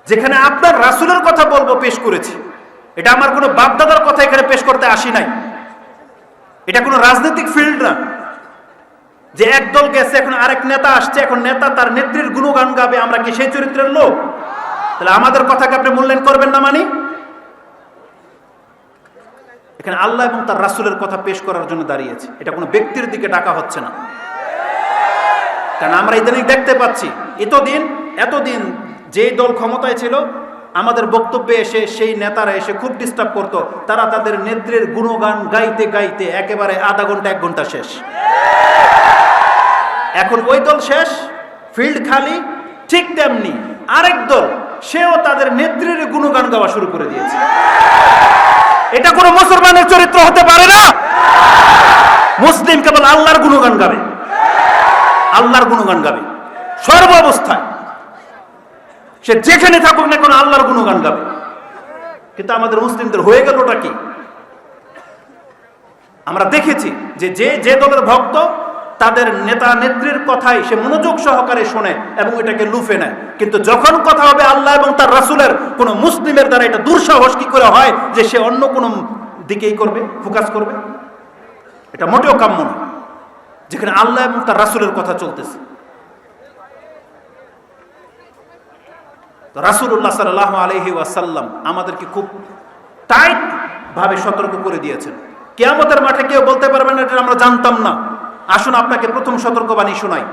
যেখানে আপনার রাসূলের কথা বলবো পেশ করেছি। এটা আমার কোনো বাপদাদার কথা এখানে পেশ করতে আসি নাই। এটা কোনো রাজনৈতিক ফিল্ড না যে একদল গেছে এখন আরেক নেতা আসছে, এখন নেতা তার নেত্রীর গুণগান গাবে, আমরা কি সেই চরিত্রের লোক? তাহলে আমাদের কথাকে আপনি মূল্যায়ন করবেন না মানে? এখানে আল্লাহ এবং তার রাসূলের কথা পেশ করার জন্য দাঁড়িয়েছে, এটা কোনো ব্যক্তির দিকে ডাকা হচ্ছে না। কারণ আমরা ইদানিং দেখতে পাচ্ছি এতদিন যেই দল ক্ষমতায় ছিল আমাদের বক্তব্যে এসে সেই নেতারা এসে খুব ডিস্টার্ব করতো, তারা তাদের নেত্রীর গুণগান গাইতে গাইতে একেবারে আধা ঘন্টা 1 ঘন্টা শেষ। এখন ওই দল শেষ, ফিল্ড খালি। ঠিক তেমনি আরেক দল, সেও তাদের নেত্রীর গুণগান গাওয়া শুরু করে দিয়েছে। এটা কোনো মুসলমানের চরিত্র হতে পারে না। মুসলিম কেবল আল্লাহর গুণগান গাবে, আল্লাহর গুণগান গাবে সর্ব অবস্থায়, সে যেখানে থাকুক না কোনো আল্লাহর গুণগান গাবে। কিন্তু আমাদের মুসলিমদের হয়ে গেলটা কি? আমরা দেখেছি যে দলের ভক্ত তাদের নেতা নেত্রীর কথাই সে মনোযোগ সহকারে শোনে এবং এটাকে লুফে নেয়, কিন্তু যখন কথা হবে আল্লাহ এবং তার রাসূলের, কোন মুসলিমের দ্বারা এটা দুঃসাহস কি করে হয় যে সে অন্য কোন দিকেই করবে, ফোকাস করবে? এটা মোটেও কাম্য নয়, যেখানে আল্লাহ এবং তার রাসূলের কথা চলতেছে। তো রাসূলুল্লাহ সাল্লাল্লাহু আলাইহি ওয়াসাল্লাম আমাদেরকে খুব টাইট ভাবে সতর্ক করে দিয়েছেন। কিয়ামতের মাঠে কেউ বলতে পারবে না এটা আমরা জানতাম না। আসুন আপনাকে প্রথম সতর্কবাণী শোনাই।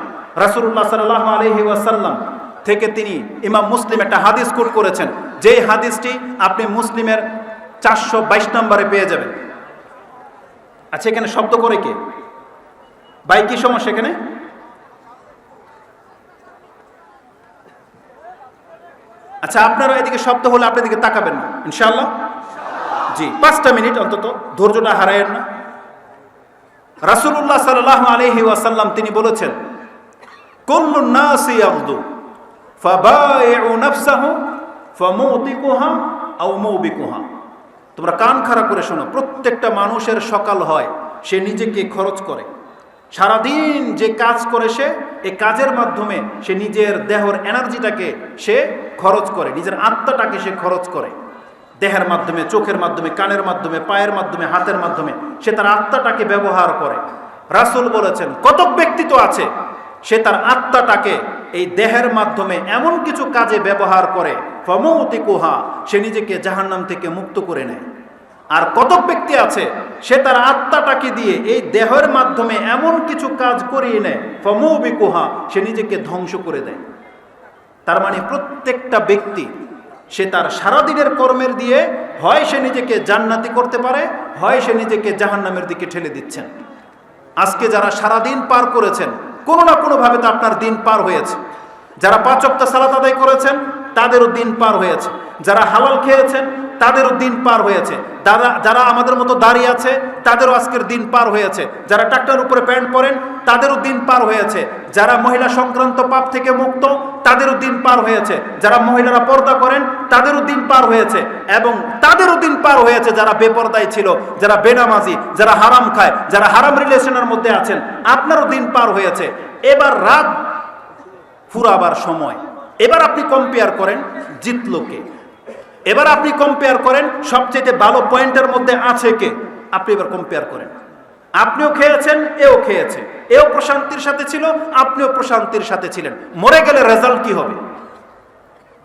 রাসূলুল্লাহ সাল্লাল্লাহু আলাইহি ওয়াসাল্লাম থেকে তিনি ইমাম মুসলিম একটা হাদিস কোট করেছেন, যেই হাদিসটি আপনি মুসলিমের 422 নম্বরে পেয়ে যাবেন। আচ্ছা, এখানে শব্দ করে কে ভাই? কি সমস্যা এখানে? আচ্ছা, আপনারা এদিকে শব্দ হলে আপনার দিকে তাকাবেন না ইনশাআল্লাহ। জি, 5টা মিনিট অন্তত ধৈর্যটা হারায়েন না। রাসূলুল্লাহ সাল্লাল্লাহু আলাইহি ওয়াসাল্লাম তিনি বলেছেন, কুল্লুন নাসি ইয়াগদু ফাবাইউ নাফসাহু ফামুতিকুহা আও মুবিকুহা। তোমরা কান খাড়া করে শোনো, প্রত্যেকটা মানুষের সকাল হয়, সে নিজেকে খরচ করে। সারাদিন যে কাজ করে সে, এই কাজের মাধ্যমে সে নিজের দেহের এনার্জিটাকে সে খরচ করে, নিজের আত্মাটাকে সে খরচ করে। দেহের মাধ্যমে, চোখের মাধ্যমে, কানের মাধ্যমে, পায়ের মাধ্যমে, হাতের মাধ্যমে সে তার আত্মাটাকে ব্যবহার করে। রাসূল বলেছেন কতক ব্যক্তি তো আছে সে তার আত্মাটাকে এই দেহের মাধ্যমে এমন কিছু কাজে ব্যবহার করে, ফামুতিকুহা, সে নিজেকে জাহান্নাম থেকে মুক্ত করে নেয়। আর কতক ব্যক্তি আছে সে তার আত্মাটাকে দিয়ে এই দেহের মাধ্যমে এমন কিছু কাজ করিয়ে নেয়, ফামুবিকুহা, সে নিজেকে ধ্বংস করে দেয়। তার মানে প্রত্যেকটা ব্যক্তি সে তার সারাদিনের কর্মের দিয়ে হয় সে নিজেকে জান্নাতি করতে পারে, হয় সে নিজেকে জাহান্নামের দিকে ঠেলে দিচ্ছেন। আজকে যারা সারাদিন পার করেছেন, কোনো না কোনোভাবে তো আপনার দিন পার হয়েছে। যারা 5 ওয়াক্ত সালাত আদায় করেছেন তাদেরও দিন পার হয়েছে। যারা হালাল খেয়েছেন তাদেরও দিন পার হয়েছে। যারা আমাদের মতো দাঁড়িয়ে আছে তাদেরও আজকের দিন পার হয়েছে। যারা টাকটার উপরে প্যান্ট পরেন তাদেরও দিন পার হয়েছে। যারা মহিলা সংক্রান্ত পাপ থেকে মুক্ত তাদেরও দিন পার হয়েছে। যারা মহিলারা পর্দা করেন তাদেরও দিন পার হয়েছে, এবং তাদেরও দিন পার হয়েছে যারা বেপর্দায় ছিল, যারা বেনামাজি, যারা হারাম খায়, যারা হারাম রিলেশনের মধ্যে আছেন, আপনারও দিন পার হয়েছে। এবার রাত ফুরাবার সময়, এবার আপনি কম্পেয়ার করেন জিতলো কে, এবার আপনি কম্পেয়ার করেন সবচেয়ে ভালো পয়েন্টের মধ্যে আছে কে, আপনি এবার কম্পেয়ার করেন। আপনিও খেয়েছেন, এও খেয়েছে, এও প্রশান্তির সাথে ছিল, আপনিও প্রশান্তির সাথে ছিলেন। মরে গেলে রেজাল্ট কি হবে?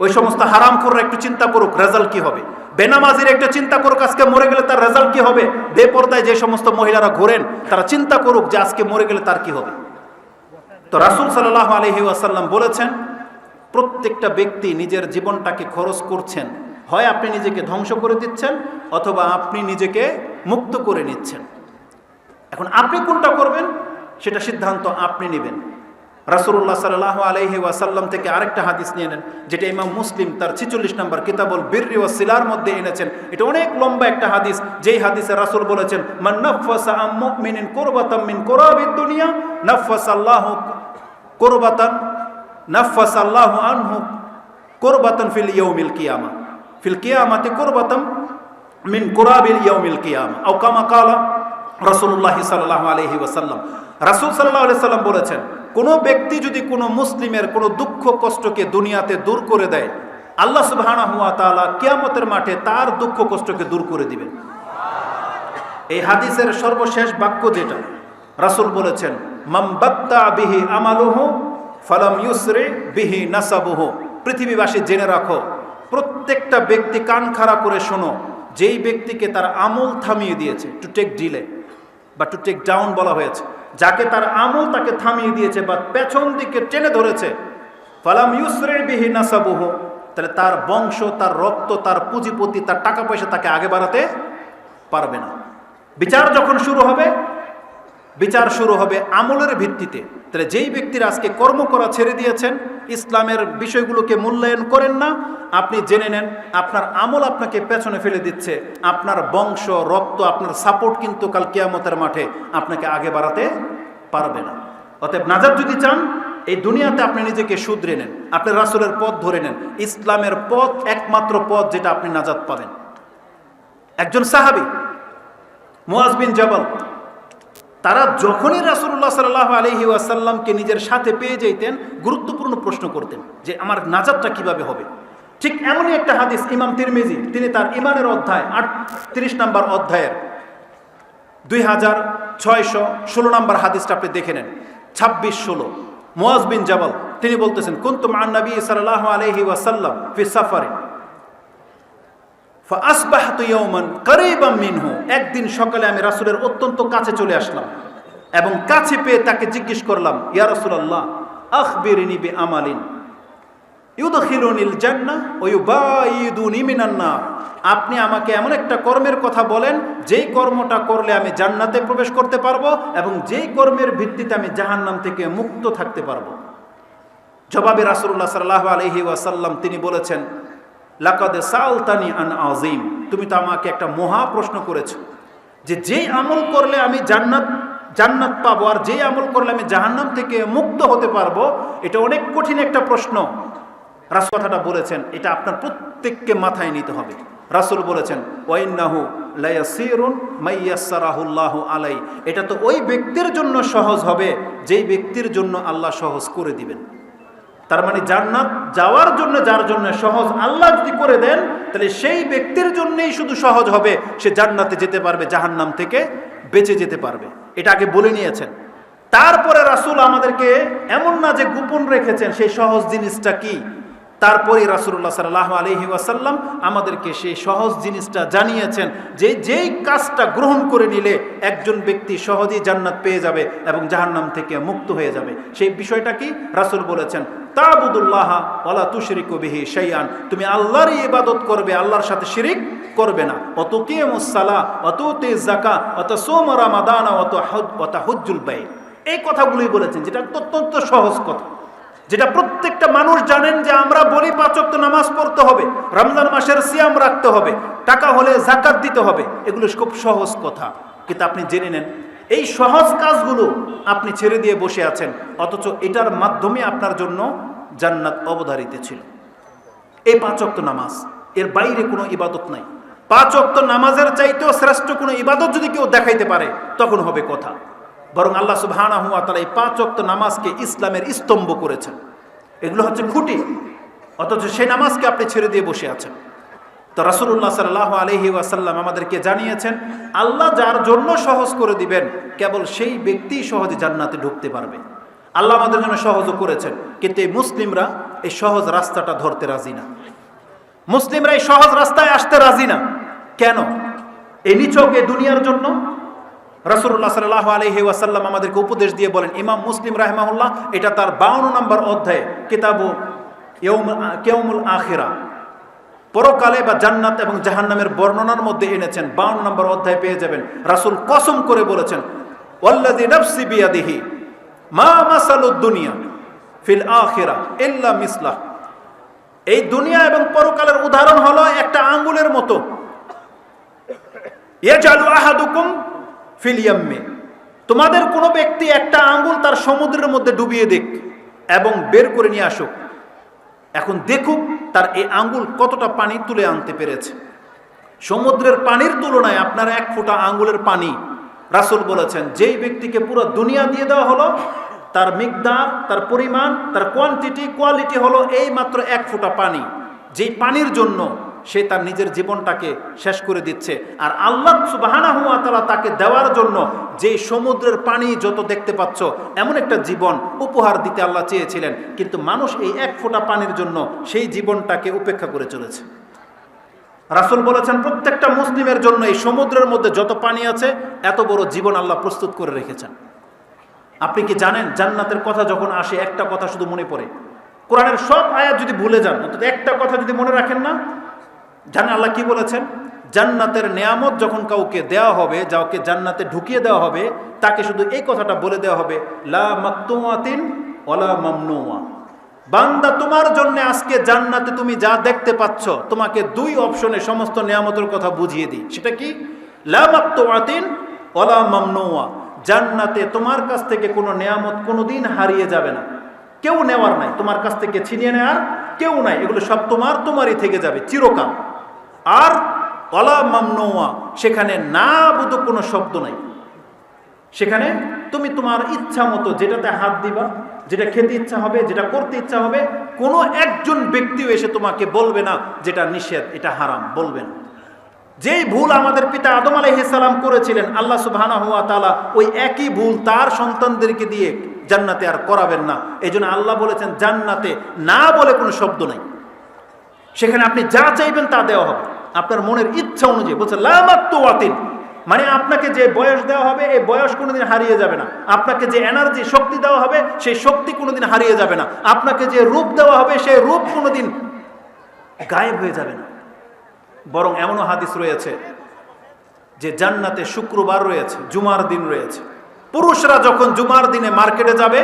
ওই সমস্ত হারামখোররা একটু চিন্তা করুক রেজাল্ট কি হবে। বেনামাজির একটু চিন্তা করুক আজকে মরে গেলে তার রেজাল্ট কি হবে। বেপরদায় যে সমস্ত মহিলারা ঘোরেন তারা চিন্তা করুক যে আজকে মরে গেলে তার কি হবে। তো রাসূল সাল্লাল্লাহু আলাইহি ওয়াসাল্লাম বলেছেন, প্রত্যেকটা ব্যক্তি নিজের জীবনটাকে খরচ করছেন, হয় আপনি নিজেকে ধ্বংস করে দিচ্ছেন অথবা আপনি নিজেকে মুক্ত করে নিচ্ছেন। এখন আপনি কোনটা করবেন সেটা সিদ্ধান্ত আপনি নেবেন। রাসূলুল্লাহ সাল্লাল্লাহু আলাইহি ওয়াসাল্লাম থেকে আরেকটা হাদিস নিয়ে নেন, যেটা ইমাম মুসলিম তার 46 নম্বর কিতাবুল বিররি ওয়াস সিলার মধ্যে এনেছেন। এটা অনেক লম্বা একটা হাদিস, যেই হাদিসে রাসূল বলেছেন, মান নাফাসা আম মুমিনিন কুরবাতাম মিন কুরাবিদ দুনিয়া নাফাসাল্লাহু কুরবাতান নাফাসাল্লাহু আনহু কুরবাতান ফিল ইয়াউমিল কিয়ামা ফিল কিয়ামাতি কুরবাতাম মিন কুরাবিল ইয়াউমিল কিয়ামা আও কামা ক্বালা রাসূলুল্লাহ সাল্লাল্লাহু আলাইহি ওয়াসাল্লাম। রাসূল সাল্লাল্লাহু আলাইহি ওয়াসাল্লাম বলেছেন, কোনো ব্যক্তি যদি কোনো মুসলিমের কোনো দুঃখ কষ্টকে দুনিয়াতে দূর করে দেয়, আল্লাহ সুবহানাহু ওয়া তাআলা কিয়ামতের মাঠে তার দুঃখ কষ্টকে দূর করে দিবেন। এই হাদিসের সর্বশেষ বাক্য যেটা রাসূল বলেছেন, মান বাত্তা বিহি আমালুহু ফালাম ইউসরি বিহি নাসাবুহু। পৃথিবীবাসী জেনে রাখো, প্রত্যেকটা ব্যক্তি কান খাড়া করে শোনো, যেই ব্যক্তিকে তার আমল থামিয়ে দিয়েছে, টু টেক ডিলে বা টু টেক ডাউন বলা হয়েছে, যাকে তার আমল তাকে থামিয়ে দিয়েছে বা পেছন দিকে টেনে ধরেছে, ফালাম ইউসরি বিহি নাসাবুহু, তাহলে তার বংশ, তার রক্ত, তার পুঁজিপতি, তার টাকা পয়সা তাকে আগে বাড়াতে পারবে না। বিচার যখন শুরু হবে, বিচার শুরু হবে আমলের ভিত্তিতে। তাহলে যেই ব্যক্তির আজকে কর্ম করা ছেড়ে দিয়েছেন, ইসলামের বিষয়গুলোকে মূল্যায়ন করেন না, আপনি জেনে নেন আপনার আমল আপনাকে পেছনে ফেলে দিচ্ছে। আপনার বংশ, রক্ত, আপনার সাপোর্ট কিন্তু কাল কিয়ামতের মাঠে আপনাকে আগে বাড়াতে পারবে না। অতএব নাজাত যদি চান, এই দুনিয়াতে আপনি নিজেকে শুধরে নেন, আপনি রাসূলের পথ ধরে নেন। ইসলামের পথ একমাত্র পথ যেটা আপনি নাজাত পাবেন। একজন সাহাবী মুআজ বিন জাবাল, তারা যখনই রাসূলুল্লাহ সাল্লাল্লাহু আলাইহি ওয়াসাল্লামকে নিজের সাথে পেয়ে যেতেন, গুরুত্বপূর্ণ প্রশ্ন করতেন যে আমার নাজাতটা কিভাবে হবে। ঠিক এমনই একটা হাদিস ইমাম তিরমিজি তিনি তার ঈমানের অধ্যায় 38 নম্বর অধ্যায়ের 2616 নম্বর হাদিসটা আপনি দেখে নেন। 26-16 মুআজ বিন জাবাল তিনি বলতেছেন, কুনতু মা'আন নবী সাল্লাল্লাহু আলাইহি ওয়াসাল্লাম ফি সাফারিন ফাআসবাহতু ইয়াওমান করিবাম মিনহু। একদিন সকালে আমি রাসূলের অত্যন্ত কাছে চলে আসলাম এবং কাছে পেয়ে তাকে জিজ্ঞেস করলাম, ইয়া রাসূলুল্লাহ আখবিরনি বিআমালিন ইউদখিলুনিল জান্নাহ ওয়া ইউবাইদুনি মিনান নার। আপনি আমাকে এমন একটা কর্মের কথা বলেন যেই কর্মটা করলে আমি জান্নাতে প্রবেশ করতে পারবো এবং যেই কর্মের ভিত্তিতে আমি জাহান্নাম থেকে মুক্ত থাকতে পারবো। জবাবে রাসূলুল্লাহ সাল্লাল্লাহু আলাইহি ওয়াসাল্লাম তিনি বলেছেন, লাকাদ সালতানি আন আযীম, তুমি তো আমাকে একটা মহা প্রশ্ন করেছো যে যেই আমল করলে আমি জান্নাত পাবো আর যেই আমল করলে আমি জাহান্নাম থেকে মুক্ত হতে পারবো, এটা অনেক কঠিন একটা প্রশ্ন। রাসূল কথাটা বলেছেন, এটা আপনার প্রত্যেককে মাথায় নিতে হবে। রাসূল বলেছেন, ওয়াইন্নাহু লায়াসিরুন মাইয়াসসারাহুল্লাহু আলাই, এটা তো ওই ব্যক্তির জন্য সহজ হবে যেই ব্যক্তির জন্য আল্লাহ সহজ করে দিবেন। তার মানে জান্নাত যাওয়ার জন্য যার জন্য সহজ আল্লাহ যদি করে দেন, তাহলে সেই ব্যক্তির জন্যই শুধু সহজ হবে, সে জান্নাতে যেতে পারবে, জাহান্নাম থেকে বেঁচে যেতে পারবে। এটা আগে বলে নিয়েছেন। তারপরে রাসূল আমাদেরকে এমন না যে গোপন রেখেছেন সেই সহজ জিনিসটা কি, তারপরে রাসূলুল্লাহ সাল্লাল্লাহু আলাইহি ওয়াসাল্লাম আমাদেরকে সেই সহজ জিনিসটা জানিয়েছেন যে যেই কাজটা গ্রহণ করে নিলে একজন ব্যক্তি সহজেই জান্নাত পেয়ে যাবে এবং জাহান্নাম থেকে মুক্ত হয়ে যাবে। সেই বিষয়টা কি? রাসূল বলেছেন, তা'বুদুল্লাহ ওয়ালা তুশরিকু বিহি শাইআন, তুমি আল্লাহর ইবাদত করবে, আল্লাহর সাথে শিরিক করবে না। ওয়া তুকিমুস সালাহ ওয়া তুতিজ যাকাত ওয়া তাসুম রমাদান ওয়া তাহুজ্জুল বাইত। এই কথাগুলোই বলেছেন, যেটা অত্যন্ত সহজ কথা, যেটা প্রত্যেকটা মানুষ জানেন যে আমরা বলি 5 ওয়াক্ত নামাজ পড়তে হবে, রমজান মাসের সিয়াম রাখতে হবে, টাকা হলে যাকাত দিতে হবে, এগুলো খুব সহজ কথা। কিন্তু আপনি জেনে নেন এই সহজ কাজগুলো আপনি ছেড়ে দিয়ে বসে আছেন, অথচ এটার মাধ্যমে আপনার জন্য জান্নাত অবধারিত ছিল। এই 5 ওয়াক্ত নামাজ, এর বাইরে কোনো ইবাদত নাই। 5 ওয়াক্ত নামাজের চাইতেও শ্রেষ্ঠ কোনো ইবাদত যদি কেউ দেখাইতে পারে তখন হবে কথা। বরং আল্লাহ সুবহানাহু ওয়া তাআলা এই 5 ওয়াক্ত নামাজকে ইসলামের স্তম্ভ করেছেন, এগুলো হচ্ছে খুঁটি, অথচ সেই নামাজকে আপনি ছেড়ে দিয়ে বসে আছেন। তো রাসূলুল্লাহ সাল্লাল্লাহু আলাইহি ওয়াসাল্লাম আমাদেরকে জানিয়েছেন, আল্লাহ যার জন্য সহজ করে দিবেন কেবল সেই ব্যক্তিই সহজে জান্নাতে ঢুকতে পারবে। আল্লাহ আমাদের জন্য সহজও করেছেন, কিন্তু এই মুসলিমরা এই সহজ রাস্তাটা ধরতে রাজি না। মুসলিমরা এই সহজ রাস্তায় আসতে রাজি না। কেন? এই নিছক এই দুনিয়ার জন্য। রাসূলুল্লাহ সাল্লাল্লাহু আলাইহি ওয়াসাল্লাম আমাদেরকে উপদেশ দিয়ে বলেন, ইমাম মুসলিম রাহিমাহুল্লাহ এটা তার 52 নম্বর অধ্যায়ে কিতাবু ইয়াউমুল আখিরা, পরকালে বা জান্নাত এবং জাহান্নামের বর্ণনার মধ্যে এনেছেন। 52 নম্বর অধ্যায় পেয়ে যাবেন। রাসূল কসম করে বলেছেন, ওয়াল্লাযী নাফসি বিয়াদিহি মা মাসালুদ দুনিয়া ফিল আখিরা ইল্লা মিসলাহ। এই দুনিয়া এবং পরকালের উদাহরণ হলো একটা আঙ্গুলের মতো। ইয়াজালু আহাদুকুম ফিল ইয়াম্মি, তোমাদের কোনো ব্যক্তি একটা আঙ্গুল তার সমুদ্রের মধ্যে ডুবিয়ে দেখ এবং বের করে নিয়ে আসুক, এখন দেখুক তার এই আঙ্গুল কতটা পানি তুলে আনতে পেরেছে। সমুদ্রের পানির তুলনায় আপনার 1 ফোঁটা আঙ্গুলের পানি, রাসূল বলেছেন, যেই ব্যক্তিকে পুরো দুনিয়া দিয়ে দেওয়া হলো, তার মিকদার, তার পরিমাণ, তার কোয়ান্টিটি, কোয়ালিটি হলো এই মাত্র 1 ফোঁটা পানি। যেই পানির জন্য সে তার নিজের জীবনটাকে শেষ করে দিচ্ছে, আর আল্লাহ সুবহানাহু ওয়া তাআলা তাকে দেওয়ার জন্য যেই সমুদ্রের পানি যত দেখতে পাচ্ছ এমন একটা জীবন উপহার দিতে আল্লাহ চেয়েছিলেন, কিন্তু মানুষ এই এক ফোঁটা পানির জন্য সেই জীবনটাকে উপেক্ষা করে চলেছে। রাসূল বলেছেন প্রত্যেকটা মুসলিমের জন্য এই সমুদ্রের মধ্যে যত পানি আছে এত বড় জীবন আল্লাহ প্রস্তুত করে রেখেছেন। আপনি কি জানেন জান্নাতের কথা যখন আসে একটা কথা শুধু মনে পড়ে, কোরআনের সব আয়াত যদি ভুলে যান অন্তত একটা কথা যদি মনে রাখেন না, জানেন আল্লাহ কি বলেছেন? জান্নাতের নেয়ামত যখন কাউকে দেওয়া হবে, যাকে জান্নাতে ঢুকিয়ে দেওয়া হবে, তাকে শুধু এই কথাটা বলে দেওয়া হবে, লা মাকতুয়াতিন ওয়ালা মামনুয়া। বান্দা তোমার জন্য আজকে জান্নাতে তুমি যা দেখতে পাচ্ছ, তোমাকে দুই অপশনে সমস্ত নেয়ামতের কথা বুঝিয়ে দিই। সেটা কি? লা মাকতুয়াতিন ওয়ালা মামনুয়া। জান্নাতে তোমার কাছ থেকে কোনো নেয়ামত কোনোদিন হারিয়ে যাবে না, কেউ নেওয়ার নাই, তোমার কাছ থেকে ছিনিয়ে নেওয়ার কেউ নাই, এগুলো সব তোমারই থেকে যাবে চিরকাল। আর ওয়ালা মামনুয়া, সেখানে না বুধ কোনো শব্দ নাই, সেখানে তুমি তোমার ইচ্ছা মতো যেটাতে হাত দিবা, যেটা খেতে ইচ্ছা হবে, যেটা করতে ইচ্ছা হবে, কোনো একজন ব্যক্তিও এসে তোমাকে বলবে না যেটা নিষেধ, এটা হারাম, বলবে না। যেই ভুল আমাদের পিতা আদম আলাইহিস সালাম করেছিলেন, আল্লাহ সুবহানাহু ওয়া তাআলা ওই একই ভুল তার সন্তানদেরকে দিয়ে জান্নাতে আর করাবেন না। এই জন্য আল্লাহ বলেছেন জান্নাতে না বলে কোনো শব্দ নাই, সেখানে আপনি যা চাইবেন তা দেওয়া হবে আপনার মনের ইচ্ছা অনুযায়ী। বলছে লা মাকতুয়াতিন, মানে আপনাকে যে বয়স দেওয়া হবে এই বয়স কোনোদিন হারিয়ে যাবে না, আপনাকে যে এনার্জি শক্তি দেওয়া হবে সেই শক্তি কোনোদিন হারিয়ে যাবে না, আপনাকে যে রূপ দেওয়া হবে সেই রূপ কোনোদিন গায়েব হয়ে যাবে না। বরং এমনও হাদিস রয়েছে যে জান্নাতে শুক্রবার রয়েছে, জুমার দিন রয়েছে। পুরুষরা যখন জুমার দিনে মার্কেটে যাবে,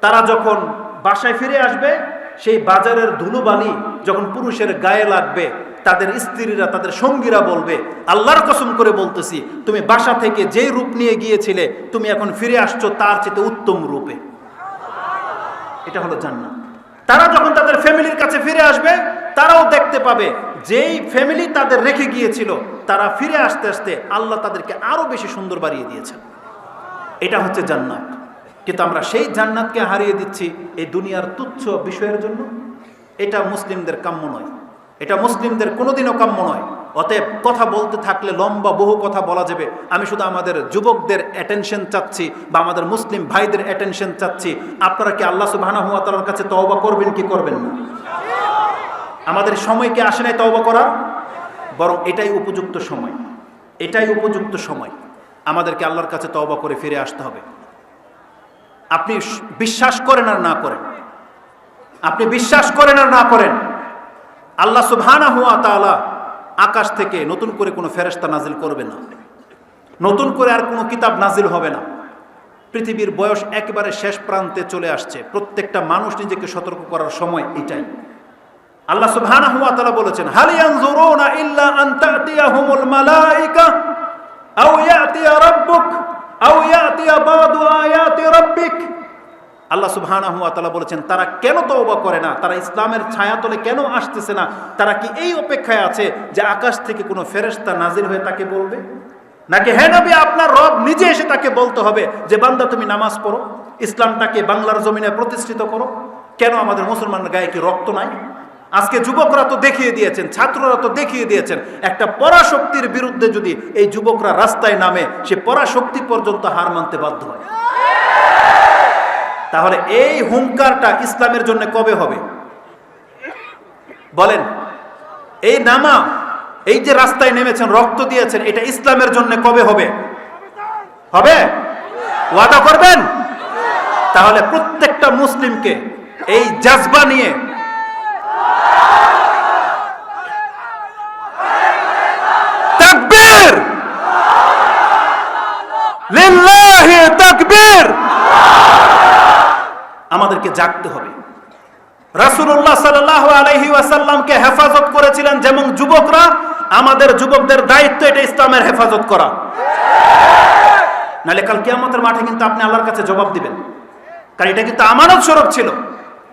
তারা যখন বাসায় ফিরে আসবে, সেই বাজারের ধুলোবালি যখন পুরুষের গায়ে লাগবে, তাদের স্ত্রীরা, তাদের সঙ্গীরা বলবে, আল্লাহর কসম করে বলতেছি, তুমি বাসা থেকে যেই রূপ নিয়ে গিয়েছিলে তুমি এখন ফিরে আসছো তার চেয়ে উত্তম রূপে। এটা হলো জান্নাত। তারা যখন তাদের ফ্যামিলির কাছে ফিরে আসবে, তারাও দেখতে পাবে যেই ফ্যামিলি তাদের রেখে গিয়েছিল, তারা ফিরে আসতে আসতে আল্লাহ তাদেরকে আরো বেশি সুন্দর বানিয়ে দিয়েছেন। এটা হচ্ছে জান্নাত। কিন্তু আমরা সেই জান্নাতকে হারিয়ে দিচ্ছি এই দুনিয়ার তুচ্ছ বিষয়ের জন্য। এটা মুসলিমদের কাম্য নয়, এটা মুসলিমদের কোনোদিনও কাম্য নয়। অতএব কথা বলতে থাকলে লম্বা বহু কথা বলা যাবে। আমি শুধু আমাদের যুবকদের অ্যাটেনশন চাচ্ছি বা আমাদের মুসলিম ভাইদের অ্যাটেনশন চাচ্ছি, আপনারা কি আল্লাহ সুবহানাহু ওয়া তাআলার কাছে তওবা করবেন কি করবেন না? আমাদের সময় কি আসে নাই তওবা করার? বরং এটাই উপযুক্ত সময়, এটাই উপযুক্ত সময় আমাদেরকে আল্লাহর কাছে তওবা করে ফিরে আসতে হবে। আপনি বিশ্বাস করেন আর না করেন, আপনি বিশ্বাস করেন আর না করেন, আল্লাহ সুবহানাহু ওয়া তাআলা আকাশ থেকে নতুন করে কোনো ফেরেশতা নাজিল করবে না, নতুন করে আর কোনো কিতাব নাজিল হবে না। পৃথিবীর বয়স একেবারে শেষ প্রান্তে চলে আসছে, প্রত্যেকটা মানুষ নিজেকে সতর্ক করার সময় এটাই। আল্লাহ সুবহানাহু ওয়া তাআলা বলেছেন, হাল ইয়ানজুরুনা ইল্লা আন তা'তিয়াহুমুল মালায়েকা আও ইয়াতিয়া রাব্বুক আও ইয়াতিয়া বাদু আয়াতি রাব্বিক। আল্লাহ সুবহানাহু ওয়া তাআলা বলেছেন, তারা কেন তওবা করে না, তারা ইসলামের ছায়াতলে কেন আসতেছে না? তারা কি এই অপেক্ষায় আছে যে আকাশ থেকে কোনো ফেরেশতা নাজিল হয়ে তাকে বলবে, নাকি হে নবী আপনার রব নিজে এসে তাকে বলতে হবে যে বান্দা তুমি নামাজ পড়ো, ইসলামটাকে বাংলার জমিনে প্রতিষ্ঠিত করো? কেন আমাদের মুসলমানের গায়ে কি রক্ত নাই? আজকে যুবকরা তো দেখিয়ে দিয়েছেন, ছাত্ররা তো দেখিয়ে দিয়েছেন, একটা পরাশক্তির বিরুদ্ধে যদি এই যুবকরা রাস্তায় নামে, সে পরাশক্তি পর্যন্ত হার মানতে বাধ্য হয়। তাহলে এই হুঙ্কারটা ইসলামের জন্য কবে হবে বলেন? এই নামা, এই যে রাস্তায় নেমেছেন, রক্ত দিয়েছেন, এটা ইসলামের জন্য কবে হবে? হবে? ওয়াদা করবেন? তাহলে প্রত্যেকটা মুসলিমকে এই জাজবা নিয়ে তাকবীর, লিল্লাহি তাকবীর, আমাদেরকে জাগতে হবে। রাসূলুল্লাহ সাল্লাল্লাহু আলাইহি ওয়াসাল্লামকে হেফাজত করেছিলেন যেমন যুবকরা, আমাদের যুবকদের দায়িত্ব এটা ইসলামের হেফাজত করা। নাহলে কাল কিয়ামতের মাঠে কিন্তু আপনি আল্লাহর কাছে জবাব দিবেন, কারণ এটা কিন্তু আমানত স্বরূপ ছিল।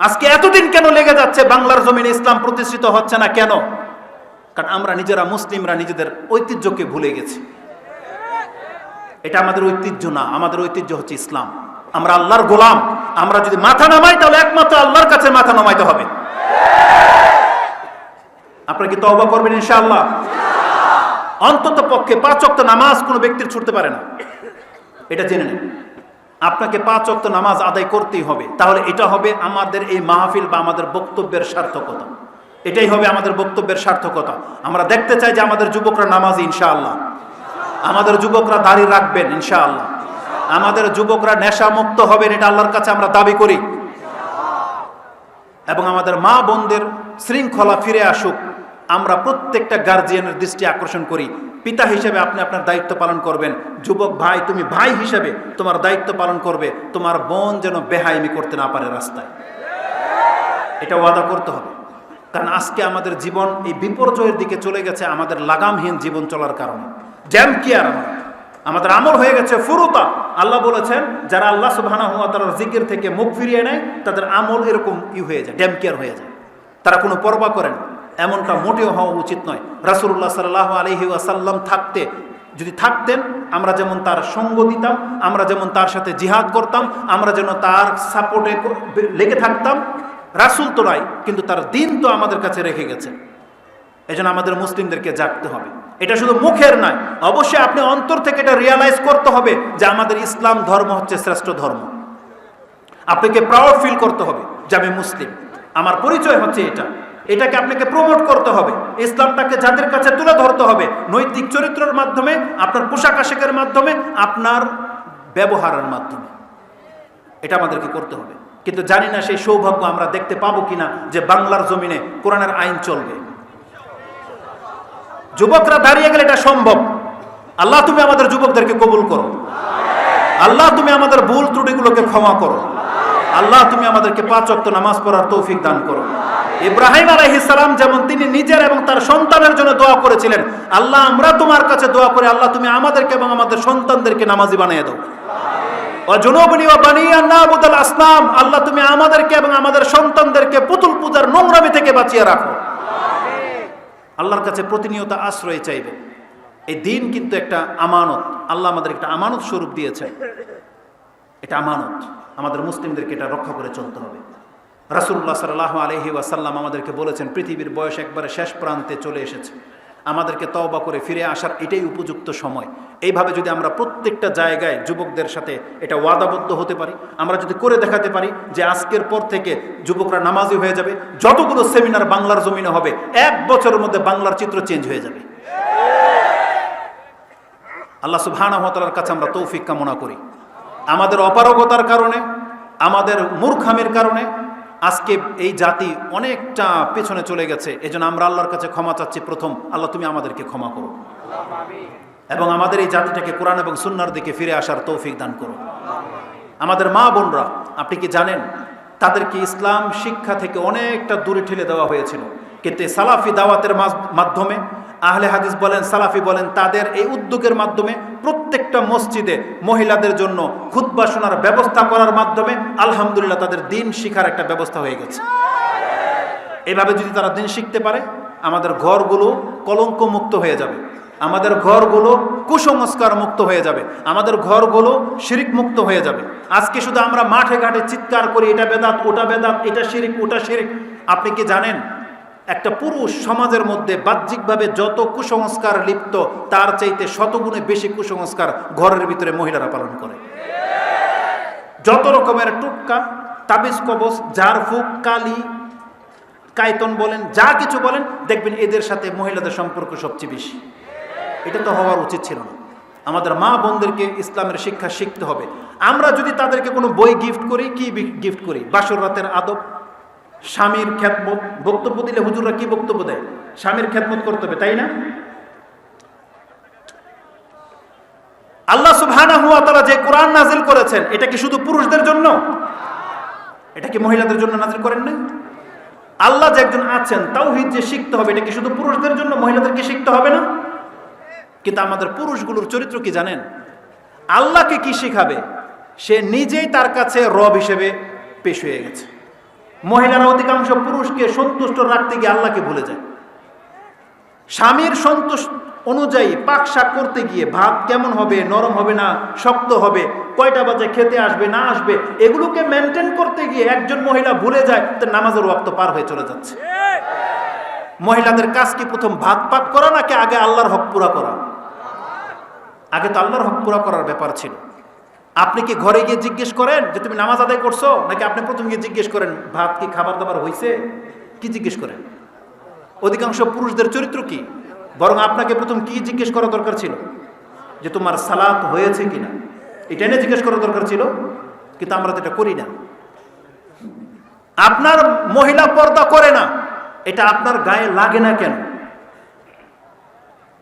আজকে এতদিন কেন লেগে যাচ্ছে বাংলার জমিনে ইসলাম প্রতিষ্ঠিত হচ্ছে না কেন? কারণ আমরা নিজেরা মুসলিমরা নিজেদের ঐতিহ্যকে ভুলে গেছি। এটা আমাদের ঐতিহ্য না, আমাদের ঐতিহ্য হচ্ছে ইসলাম। আমরা আল্লাহর গোলাম। আমরা যদি মাথা নামাই তাহলে একমাত্র আল্লাহর কাছে মাথা নামাইতে হবে। আপনারা কি তওবা করবেন ইনশাআল্লাহ? অন্তত পক্ষে 5 ওয়াক্ত নামাজ কোনো ব্যক্তির ছুটতে পারে না, এটা জেনে নেন। আপনাকে 5 ওয়াক্ত নামাজ আদায় করতেই হবে। তাহলে এটা হবে আমাদের এই মাহফিল বা আমাদের বক্তব্যের সার্থকতা। এটাই হবে আমাদের বক্তব্যের সার্থকতা। আমরা দেখতে চাই যে আমাদের যুবকরা নামাজি ইনশাআল্লাহ, আমাদের যুবকরা দাড়ি রাখবেন ইনশাআল্লাহ, আমাদের যুবকরা নেশা মুক্ত হবেন, এটা আল্লাহর কাছে আমরা দাবি করি। এবং আমাদের মা বোনদের শৃঙ্খলা ফিরে আসুক, আমরা প্রত্যেকটা গার্জিয়ানের দৃষ্টি আকর্ষণ করি। পিতা হিসেবে আপনি আপনার দায়িত্ব পালন করবেন, যুবক ভাই তুমি ভাই হিসেবে তোমার দায়িত্ব পালন করবে, তোমার বোন যেন বেহাইমি করতে না পারে রাস্তায়, এটা ওয়াদা করতে হবে। কারণ আজকে আমাদের জীবন এই বিপর্যয়ের দিকে চলে গেছে আমাদের লাগামহীন জীবন চলার কারণে। জ্যাম কি আর আমাদের আমল হয়ে গেছে ফুরুতা। আল্লাহ বলেছেন যারা আল্লাহ সুবহানাহু ওয়া তাআলার জিকির থেকে মুখ ফিরিয়ে নেয় তাদের আমল এরকম হয়ে যায়, ড্যাম কেয়ার হয়ে যায়, তারা কোনো পরোয়া করেন। এমনটা মোটেও হওয়া উচিত নয়। রাসূলুল্লাহ সাল্লাল্লাহু আলাইহি ওয়াসাল্লাম যদি থাকতেন আমরা যেমন তার সঙ্গ দিতাম, আমরা যেমন তার সাথে জিহাদ করতাম, আমরা যেন তার সাপোর্টে লেগে থাকতাম। রাসূল তো নয়, কিন্তু তার দিন তো আমাদের কাছে রেখে গেছে। এজন্য আমাদের মুসলিমদেরকে জাগতে হবে। এটা শুধু মুখের নয়, অবশ্যই আপনি অন্তর থেকে এটা রিয়ালাইজ করতে হবে যে আমাদের ইসলাম ধর্ম হচ্ছে শ্রেষ্ঠ ধর্ম। আপনাকে প্রাউড ফিল করতে হবে যে আমি মুসলিম, আমার পরিচয় হচ্ছে এটা। এটাকে আপনাকে প্রমোট করতে হবে, ইসলামটাকে যাদের কাছে তুলে ধরতে হবে, নৈতিক চরিত্রের মাধ্যমে, আপনার পোশাক আশাকের মাধ্যমে, আপনার ব্যবহারের মাধ্যমে। এটা আমাদেরকে করতে হবে। কিন্তু জানি না সেই সৌভাগ্য আমরা দেখতে পাবো কিনা যে বাংলার জমিনে কোরআনের আইন চলবে। যুবকরা দাঁড়িয়ে গেলে এটা সম্ভব। আল্লাহ তুমি আমাদের যুবকদেরকে কবুল করো, আল্লাহ তুমি আমাদের ভুল ত্রুটিগুলোকে ক্ষমা করো, আল্লাহ তুমি আমাদেরকে 5 ওয়াক্ত নামাজ পড়ার তৌফিক দান করো। ইব্রাহিম আলাইহিস সালাম যেমন তিনি নিজের এবং তার সন্তানের জন্য দোয়া করেছিলেন, আল্লাহ আমরা তোমার কাছে দোয়া করি, আল্লাহ তুমি আমাদেরকে এবং আমাদের সন্তানদেরকে নামাজি বানিয়ে দাও। ওয়াজুনুবনি ওয়া বানিয়া নাবুদাল আসনাম, আল্লাহ তুমি আমাদেরকে এবং আমাদের সন্তানদেরকে পুতুল পূজার নোংরামি থেকে বাঁচিয়ে রাখো। আল্লাহর কাছে প্রতিনিয়ত আশ্রয় চাইবে। এই দিন কিন্তু একটা আমানত, আল্লাহ আমাদের একটা আমানত স্বরূপ দিয়েছে, এটা আমানত। আমাদের মুসলিমদেরকে এটা রক্ষা করে চলতে হবে। রাসূলুল্লাহ সাল্লাল্লাহু আলাইহি ওয়াসাল্লাম আমাদেরকে বলেছেন পৃথিবীর বয়স একবারে শেষ প্রান্তে চলে এসেছে, আমাদেরকে তওবা করে ফিরে আসার এটাই উপযুক্ত সময়। এইভাবে যদি আমরা প্রত্যেকটা জায়গায় যুবকদের সাথে এটা ওয়াদাবদ্ধ হতে পারি, আমরা যদি করে দেখাতে পারি যে আজকের পর থেকে যুবকরা নামাজি হয়ে যাবে, যতগুলো সেমিনার বাংলার জমিনে হবে 1 বছরের মধ্যে বাংলার চিত্র চেঞ্জ হয়ে যাবে। আল্লাহ সুবহানাহু ওয়া তাআলার কাছে আমরা তৌফিক কামনা করি। আমাদের অপারগতার কারণে, আমাদের মূর্খামির কারণে আজকে এই জাতি অনেকটা পেছনে চলে গেছে। এজন্য আমরা আল্লাহর কাছে ক্ষমা চাচ্ছি। প্রথম, আল্লাহ তুমি আমাদেরকে ক্ষমা করো এবং আমাদের এই জাতিটাকে কোরআন এবং সুন্নাহর দিকে ফিরে আসার তৌফিক দান করো। আমাদের মা বোনরা, আপনি কি জানেন তাদেরকে ইসলাম শিক্ষা থেকে অনেকটা দূরে ঠেলে দেওয়া হয়েছিল, কিন্তু সালাফি দাওয়াতের মাধ্যমে, আহলে হাদিস বলেন, সালাফি বলেন, তাদের এই উদ্যোগের মাধ্যমে প্রত্যেকটা মসজিদে মহিলাদের জন্য খুতবা শোনার ব্যবস্থা করার মাধ্যমে আলহামদুলিল্লাহ তাদের দিন শিখার একটা ব্যবস্থা হয়ে গেছে। এভাবে যদি তারা দিন শিখতে পারে, আমাদের ঘরগুলো কলঙ্ক মুক্ত হয়ে যাবে, আমাদের ঘরগুলো কুসংস্কার মুক্ত হয়ে যাবে, আমাদের ঘরগুলো শিরিক মুক্ত হয়ে যাবে। আজকে শুধু আমরা মাঠে ঘাটে চিৎকার করি এটা বেদাত, ওটা বেদাত, এটা শিরিক, ওটা শিরিক। আপনি কি জানেন একটা পুরুষ সমাজের মধ্যে বাহ্যিকভাবে যত কুসংস্কার লিপ্ত, তার চাইতে শতগুণে বেশি কুসংস্কার ঘরের ভিতরে মহিলারা পালন করে। যত রকমের টুটকা, তাবিজ কবজ, ঝাড়ফুঁক, কালি, কায়তন বলেন, যা কিছু বলেন, দেখবেন এদের সাথে মহিলাদের সম্পর্ক সবচেয়ে বেশি। এটা তো হওয়ার উচিত ছিল না। আমাদের মা বোনদেরকে ইসলামের শিক্ষা শিখতে হবে। আমরা যদি তাদেরকে কোনো বই গিফট করি, কি গিফট করি? বাসর রাতের আদব, স্বামীর খেদমত। বক্তব্য দিলে হুজুররা কি বক্তব্য দেয়? স্বামীর খেদমত করতে হবে, তাই না? আল্লাহ সুবহানাহু ওয়া তাআলা যে কোরআন নাজিল করেছেন, এটা কি শুধু পুরুষদের জন্য? এটা কি মহিলাদের জন্য নাজিল করেন নাই? আল্লাহ যে একজন আছেন, তাওহীদ যে শিখতে হবে, এটা কি শুধু পুরুষদের জন্য, মহিলাদেরকে শিখতে হবে না? কিন্তু আমাদের পুরুষগুলোর চরিত্র কি জানেন? আল্লাহকে কি শিখাবে? সে নিজেই তার কাছে রব হিসেবে পেশ হয়ে গেছে। মহিলারা অধিকাংশ পুরুষকে সন্তুষ্ট রাখতে গিয়ে আল্লাহকে ভুলে যায়। স্বামীর সন্তোষ অনুযায়ী পাক শাক করতে গিয়ে ভাত কেমন হবে, নরম হবে না শক্ত হবে, কয়টা বাজে খেতে আসবে না আসবে, এগুলোকে মেনটেন করতে গিয়ে একজন মহিলা ভুলে যায় তার নামাজের ওয়াক্ত পার হয়ে চলে যাচ্ছে। মহিলাদের কাজ কি প্রথম ভাত পাক করা নাকি আগে আল্লাহর হক পুরা করা? আগে তো আল্লাহর হক পুরা করার ব্যাপার ছিল। আপনি কি ঘরে গিয়ে জিজ্ঞেস করেন যে তুমি নামাজ আদায় করছো, নাকি আপনি প্রথম গিয়ে জিজ্ঞেস করেন ভাত কি খাবার দাবার হয়েছে? কি জিজ্ঞেস করেন? অধিকাংশ পুরুষদের চরিত্র কি? বরং আপনাকে প্রথম কি জিজ্ঞেস করা দরকার ছিল? যে তোমার সালাত হয়েছে কিনা, এটা নিয়ে জিজ্ঞেস করা দরকার ছিল। কিন্তু আমরা তো এটা করি না। আপনার মহিলা পর্দা করে না, এটা আপনার গায়ে লাগে না কেন?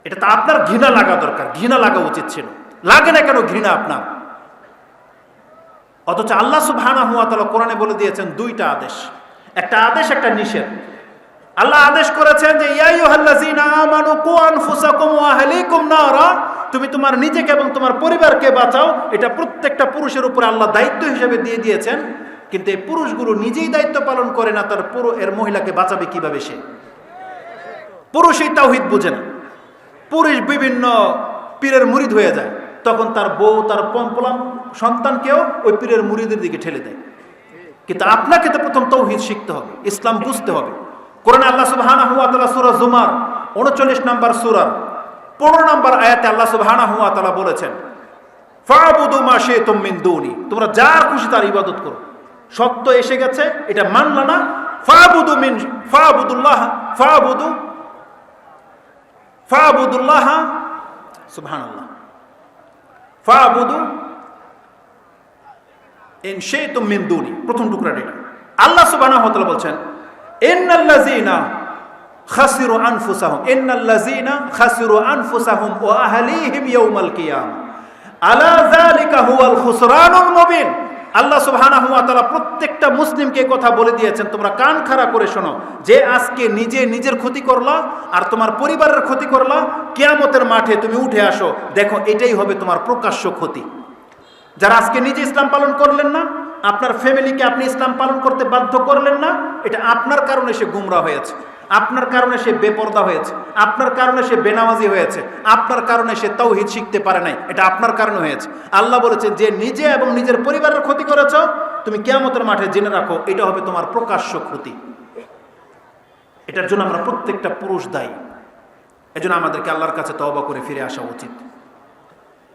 এটা তো আপনার ঘৃণা লাগা দরকার, ঘৃণা লাগা উচিত ছিল। লাগে না কেন ঘৃণা আপনার? অথচ আল্লাহ সুবহানাহু ওয়া তাআলা কোরআনে বলে দিয়েছেন দুইটা আদেশ, একটা আদেশ একটা নিষেধ। আল্লাহ আদেশ করেছেন যে ইয়া আইয়ুহাল্লাযীনা আমানু কু আনফুসাকুম ওয়া আহলিকুম নারা, তুমি তোমার নিজেকে এবং তোমার পরিবারকে বাঁচাও। এটা প্রত্যেকটা পুরুষের উপরে আল্লাহ দায়িত্ব হিসেবে দিয়ে দিয়েছেন। কিন্তু এই পুরুষগুলো নিজেই দায়িত্ব পালন করে না, তার এর মহিলাকে বাঁচাবে কিভাবে? সে পুরুষই তাওহীদ বুঝে না। পুরুষ বিভিন্ন পীরের মুরিদ হয়ে যায়, তখন তার বউ তার পম্পলাম সন্তানকেও ওই পীরের মুরিদের দিকে ঠেলে দেয়। কিন্তু আপনাকে তো প্রথম তাওহীদ শিখতে হবে, ইসলাম বুঝতে হবে। কোরআনে আল্লাহ সুবহানাহু ওয়া তাআলা সূরা জুমার 39 নম্বর সূরার 15 নম্বর আয়াতে আল্লাহ সুবহানাহু ওয়া তাআলা বলেছেন ফাবুদু মা শি'তুম মিন দুনি, তোমরা যার খুশি তার ইবাদত করো। সত্য এসে গেছে, এটা মানলা না, ফাবুদুল্লাহ সুবহানাল্লাহ ফাবুদু ইন শি'তুম মিন দুনি, প্রথম টুকরাটা এটা। আল্লাহ সুবহানাহু ওয়া তাআলা বলছেন ইন্নাল্লাযীনা খাসিরু আনফুসাহুম ওয়া আহলিহিম ইয়াওমাল কিয়ামা আলা যালিকা হুয়াল খুসরানুল মুবিন। আল্লাহ সুবহানাহু ওয়া তাআলা প্রত্যেকটা মুসলিমকে কথা বলে দিয়েছেন, তোমরা কান খাড়া করে শোনো, যে আজকে নিজে নিজের ক্ষতি করলা আর তোমার পরিবারের ক্ষতি করলা, কিয়ামতের মাঠে তুমি উঠে আসো, দেখো এটাই হবে তোমার প্রকাশ্য ক্ষতি। যারা আজকে নিজে ইসলাম পালন করলেন না, আপনার ফ্যামিলিকে আপনি ইসলাম পালন করতে বাধ্য করলেন না, এটা আপনার কারণে সে গুমরাহ হয়েছে, আপনার কারণে সে বেপরদা হয়েছে, আপনার কারণে সে বেনামাজি হয়েছে, আপনার কারণে সে তাওহীদ শিখতে পারে নাই, এটা আপনার কারণে হয়েছে। আল্লাহ বলেছেন যে নিজে এবং নিজের পরিবারের ক্ষতি করেছ, তুমি কিয়ামতের মাঠে জেনে রাখো এটা হবে তোমার প্রকাশ্য ক্ষতি। এটার জন্য আমরা প্রত্যেকটা পুরুষ দায়ী। এজন্য আমাদেরকে আল্লাহর কাছে তওবা করে ফিরে আসা উচিত।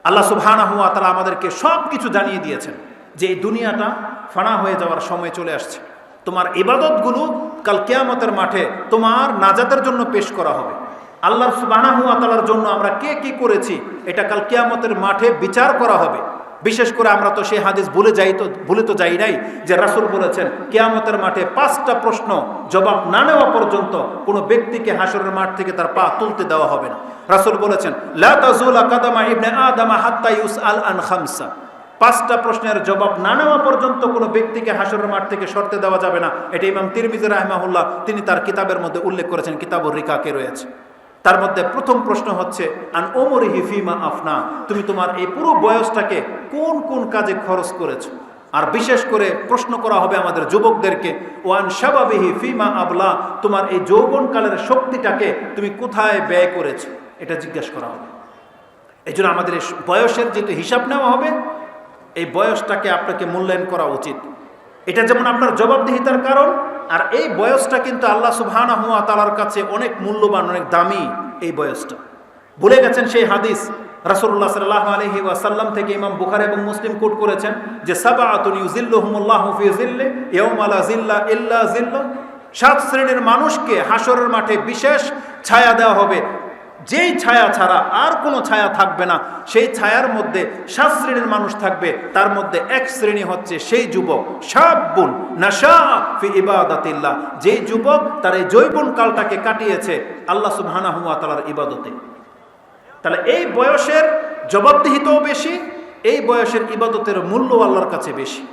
আল্লাহ সুবহানাহু ওয়া তাআলা আমাদেরকে সব কিছু জানিয়ে দিয়েছেন যে এই দুনিয়াটা ফানা হয়ে যাওয়ার সময় চলে আসছে। তোমার ইবাদতগুলো কাল কিয়ামতের মাঠে তোমার নাজাতের জন্য পেশ করা হবে। আল্লাহ সুবহানাহু ওয়া তাআলার জন্য আমরা কে কি করেছি এটা কাল কিয়ামতের মাঠে বিচার করা হবে। বিশেষ করে আমরা তো সেই হাদিস ভুলে তো যাই নাই যে রাসূল বলেছেন কিয়ামতের মাঠে 5টা প্রশ্ন জবাব না নেওয়া পর্যন্ত কোনো ব্যক্তিকে হাসরের মাঠ থেকে তার পা তুলতে দেওয়া হবে না। রাসূল বলেছেন লা তাজুলা কাদামা ইবনে আদম হাত্তা ইউসআল আন খামসা, 5টা প্রশ্নের জবাব না নেওয়া পর্যন্ত কোনো ব্যক্তিকে হাসরের মাঠ থেকে সরতে দেওয়া যাবে না। এটা ইমাম তিরমিজি রাহিমাহুল্লাহ তিনি তার কিতাবের মধ্যে উল্লেখ করেছেন, কিতাবুর রিকাকে রয়েছে। তার মধ্যে প্রথম প্রশ্ন হচ্ছে আন উমরিহি ফিমা আফনা, তুমি তোমার এই পুরো বয়সটাকে কোন কোন কাজে খরচ করেছো। আর বিশেষ করে প্রশ্ন করা হবে আমাদের যুবকদেরকে ওয়ান শাবাবিহি ফিমা আবলা, তোমার এই যৌবনকালের শক্তিটাকে তুমি কোথায় ব্যয় করেছো, এটা জিজ্ঞাসা করা হবে। এই জন্য আমাদের এই বয়সের যেহেতু হিসাব নেওয়া হবে, এই বয়সটাকে আপনাকে মূল্যায়ন করা উচিত। এটা যেমন আপনার জবাবদিহিতার কারণ, আর এই বয়সটা কিন্তু আল্লাহ সুবহানাহু ওয়া তাআলার কাছে অনেক মূল্যবান, অনেক দামি এই বয়সটা। ভুলে গেছেন সেই হাদিস রাসূলুল্লাহ সাল্লাল্লাহু আলাইহি ওয়াসাল্লাম থেকে ইমাম বুখারী এবং মুসলিম কোট করেছেন যে সাবআতুন ইউযিল্লুহুমুল্লাহু ফি যিল্লি ইয়াওমা লা যিল্লা ইল্লা যিল্লু, 7 শ্রেণীর মানুষকে হাসরের মাঠে বিশেষ ছায়া দেওয়া হবে, যেই ছায়া ছাড়া আর কোনো ছায়া থাকবে না। সেই ছায়ার মধ্যে 7 শ্রেণীর মানুষ থাকবে, তার মধ্যে এক শ্রেণী হচ্ছে সেই যুবক শাবুন নাশা ফি ইবাদাতিল্লাহ, যেই যুবক তার এই যৌবন কালটাকে কাটিয়েছে আল্লাহ সুবহানাহু ওয়া তাআলার ইবাদতে। তাহলে এই বয়সের জবাবদিহিতাও বেশি, এই বয়সের ইবাদতের মূল্য আল্লাহর কাছে বেশি।